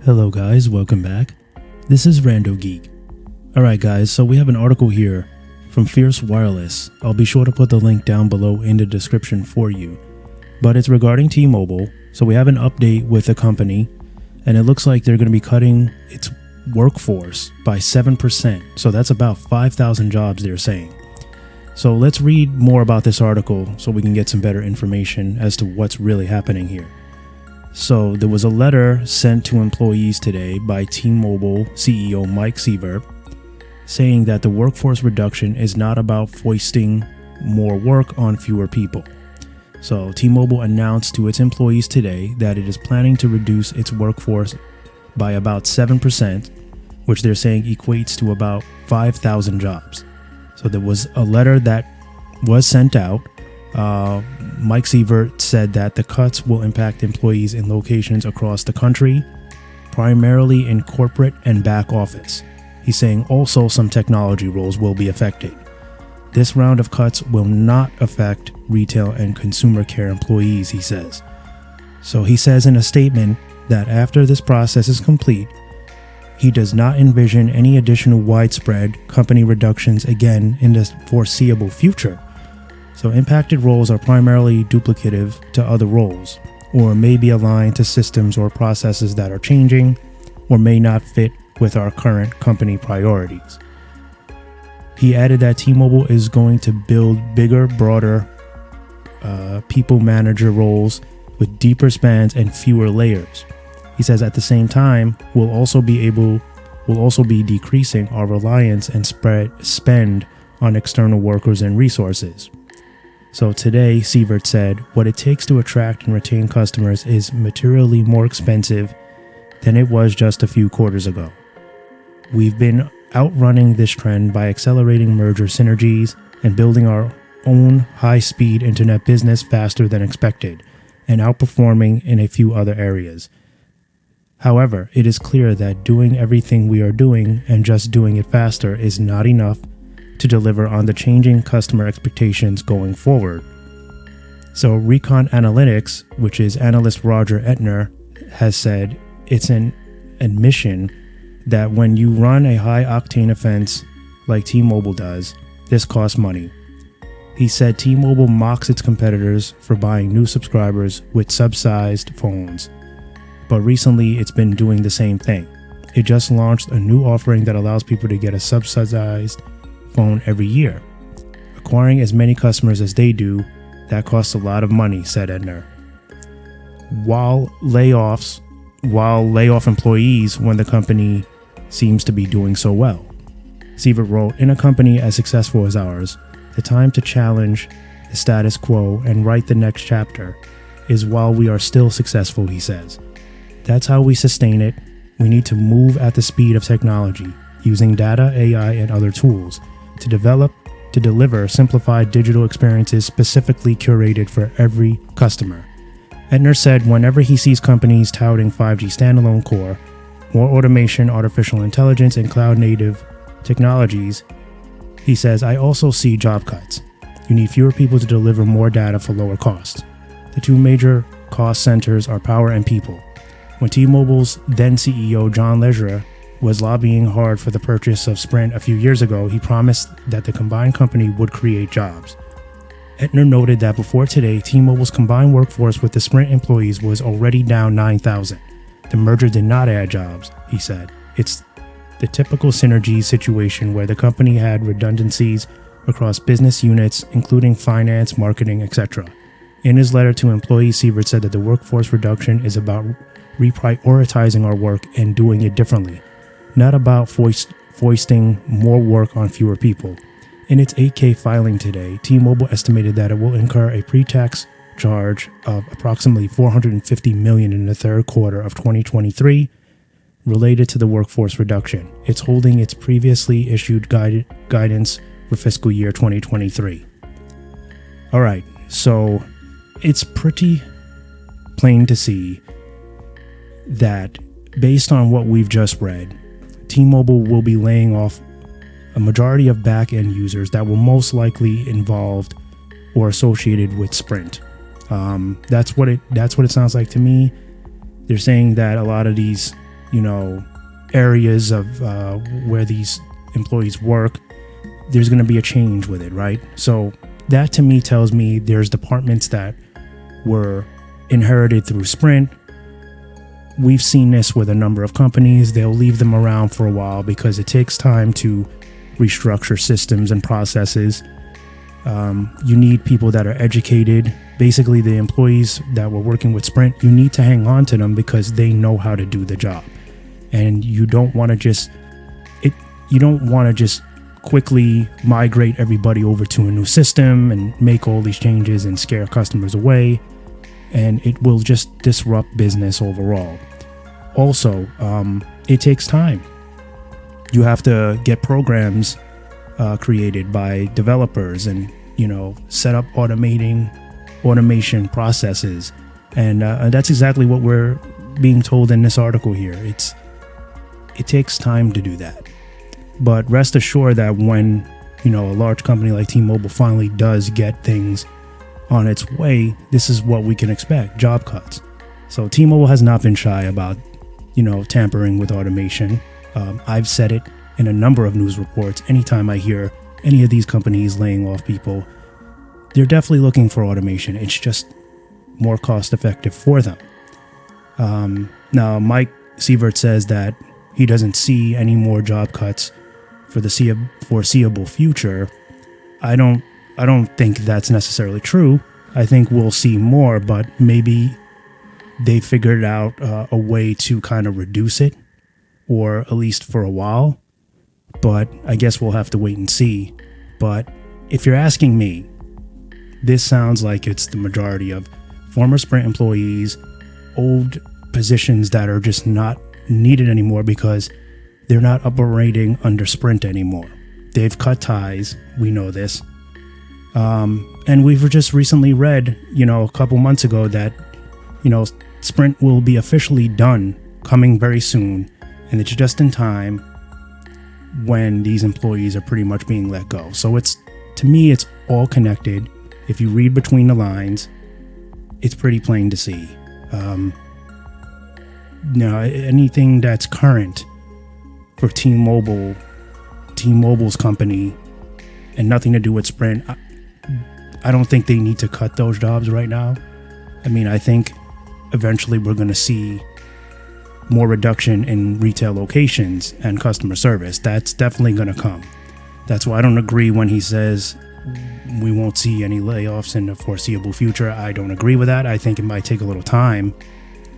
Hello guys, welcome back. This is RandoGEEK. Alright guys, so we have an article here from Fierce Wireless. I'll be sure to put the link down below in the description for you. But it's regarding T-Mobile, so we have an update with the company, and it looks like they're going to be cutting its workforce by 7%. So that's about 5,000 jobs they're saying. So let's read more about this article so we can get some better information as to what's really happening here. So there was a letter sent to employees today by T-Mobile CEO Mike Sievert saying that the workforce reduction is not about foisting more work on fewer people. So T-Mobile announced to its employees today that it is planning to reduce its workforce by about 7%, which they're saying equates to about 5,000 jobs. So there was a letter that was sent out. Mike Sievert said that the cuts will impact employees in locations across the country, primarily in corporate and back office. He's saying also some technology roles will be affected. This round of cuts will not affect retail and consumer care employees, he says. So he says in a statement that after this process is complete, he does not envision any additional widespread company reductions again in the foreseeable future. So impacted roles are primarily duplicative to other roles, or may be aligned to systems or processes that are changing, or may not fit with our current company priorities. He added that T-Mobile is going to build bigger, broader people manager roles with deeper spans and fewer layers. He says at the same time, we'll also be decreasing our reliance and spend on external workers and resources. So today, Sievert said, what it takes to attract and retain customers is materially more expensive than it was just a few quarters ago. We've been outrunning this trend by accelerating merger synergies and building our own high-speed internet business faster than expected, and outperforming in a few other areas. However, it is clear that doing everything we are doing and just doing it faster is not enough to deliver on the changing customer expectations going forward. So Recon Analytics, which is analyst Roger Ettner, has said it's an admission that when you run a high-octane offense like T-Mobile does, this costs money. He said T-Mobile mocks its competitors for buying new subscribers with subsidized phones, but recently it's been doing the same thing. It just launched a new offering that allows people to get a subsidized phone every year. Acquiring as many customers as they do, that costs a lot of money, said Ettner. While lay off employees when the company seems to be doing so well. Sievert wrote, in a company as successful as ours, the time to challenge the status quo and write the next chapter is while we are still successful, he says. That's how we sustain it. We need to move at the speed of technology, using data, AI, and other tools to deliver simplified digital experiences specifically curated for every customer. Ettner said whenever he sees companies touting 5G standalone core, more automation, artificial intelligence, and cloud-native technologies, he says, I also see job cuts. You need fewer people to deliver more data for lower costs. The two major cost centers are power and people. When T-Mobile's then CEO John Legere was lobbying hard for the purchase of Sprint a few years ago, he promised that the combined company would create jobs. Ettner noted that before today, T-Mobile's combined workforce with the Sprint employees was already down 9,000. The merger did not add jobs, he said. It's the typical synergy situation where the company had redundancies across business units, including finance, marketing, etc. In his letter to employees, Sievert said that the workforce reduction is about reprioritizing our work and doing it differently, not about foisting more work on fewer people. In its 8K filing today, T-Mobile estimated that it will incur a pre-tax charge of approximately $450 million in the third quarter of 2023 related to the workforce reduction. It's holding its previously issued guidance for fiscal year 2023. All right, so it's pretty plain to see that based on what we've just read, T-Mobile will be laying off a majority of back-end users that will most likely involved or associated with Sprint. That's what it sounds like to me. They're saying that a lot of these areas of where these employees work, there's going to be a change with it, right? So that to me tells me there's departments that were inherited through Sprint. We've seen this with a number of companies. They'll leave them around for a while because it takes time to restructure systems and processes. You need people that are educated. Basically, the employees that were working with Sprint, you need to hang on to them because they know how to do the job. And you don't want to just quickly migrate everybody over to a new system and make all these changes and scare customers away. And it will just disrupt business overall. Also, it takes time. You have to get programs created by developers and, set up automation processes. And that's exactly what we're being told in this article here. It takes time to do that. But rest assured that when, a large company like T-Mobile finally does get things on its way, this is what we can expect: job cuts. So T-Mobile has not been shy about, tampering with automation. I've said it in a number of news reports. Anytime I hear any of these companies laying off people, they're definitely looking for automation. It's just more cost effective for them. Now, Mike Sievert says that he doesn't see any more job cuts for the foreseeable future. I don't think that's necessarily true. I think we'll see more, but maybe they figured out a way to kind of reduce it, or at least for a while. But I guess we'll have to wait and see. But if you're asking me, this sounds like it's the majority of former Sprint employees, old positions that are just not needed anymore because they're not operating under Sprint anymore. They've cut ties. We know this. And we've just recently read, a couple months ago that, Sprint will be officially done coming very soon. And it's just in time when these employees are pretty much being let go. So to me, it's all connected. If you read between the lines, it's pretty plain to see. Anything that's current for T-Mobile's company and nothing to do with Sprint, I don't think they need to cut those jobs right now. I think eventually we're going to see more reduction in retail locations and customer service. That's definitely going to come. That's why I don't agree when he says we won't see any layoffs in the foreseeable future. I don't agree with that. I think it might take a little time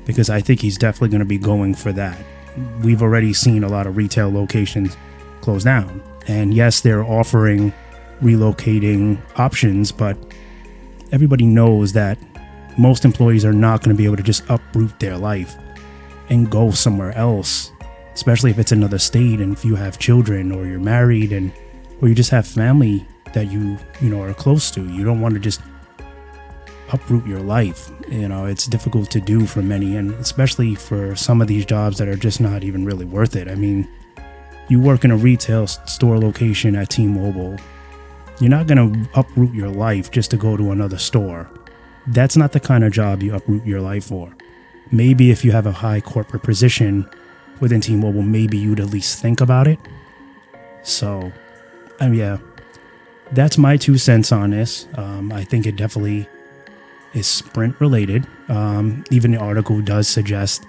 because I think he's definitely going to be going for that. We've already seen a lot of retail locations close down. And yes, they're offering relocating options, but everybody knows that most employees are not going to be able to just uproot their life and go somewhere else, especially if it's another state and if you have children or you're married or you just have family that you are close to. You don't want to just uproot your life. It's difficult to do for many, and especially for some of these jobs that are just not even really worth it. You work in a retail store location at T-Mobile. You're not going to uproot your life just to go to another store. That's not the kind of job you uproot your life for. Maybe if you have a high corporate position within T-Mobile, maybe you'd at least think about it. So, yeah, that's my 2 cents on this. I think it definitely is Sprint related. Even the article does suggest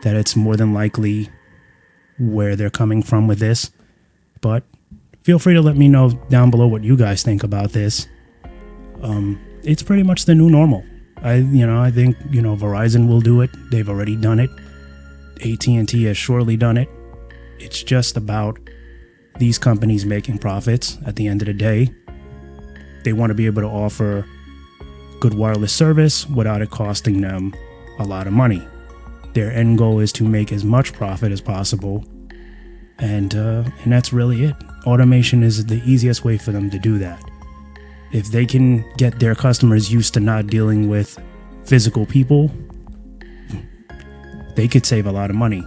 that it's more than likely where they're coming from with this. But feel free to let me know down below what you guys think about this. It's pretty much the new normal. I think, Verizon will do it. They've already done it. at&t has surely done it. It's just about these companies making profits at the end of the day. They want to be able to offer good wireless service without it costing them a lot of money. Their end goal is to make as much profit as possible. And that's really it. Automation is the easiest way for them to do that. If they can get their customers used to not dealing with physical people, they could save a lot of money,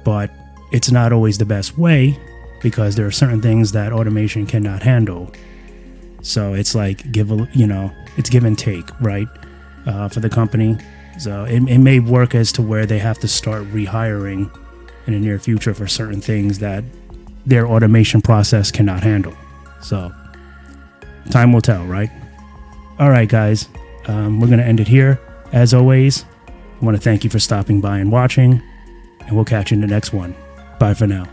But it's not always the best way because there are certain things that automation cannot handle. So it's like it's give and take, right? For the company. So it may work as to where they have to start rehiring in the near future for certain things that their automation process cannot handle. So time will tell, right? All right, guys, we're going to end it here. As always, I want to thank you for stopping by and watching, and we'll catch you in the next one. Bye for now.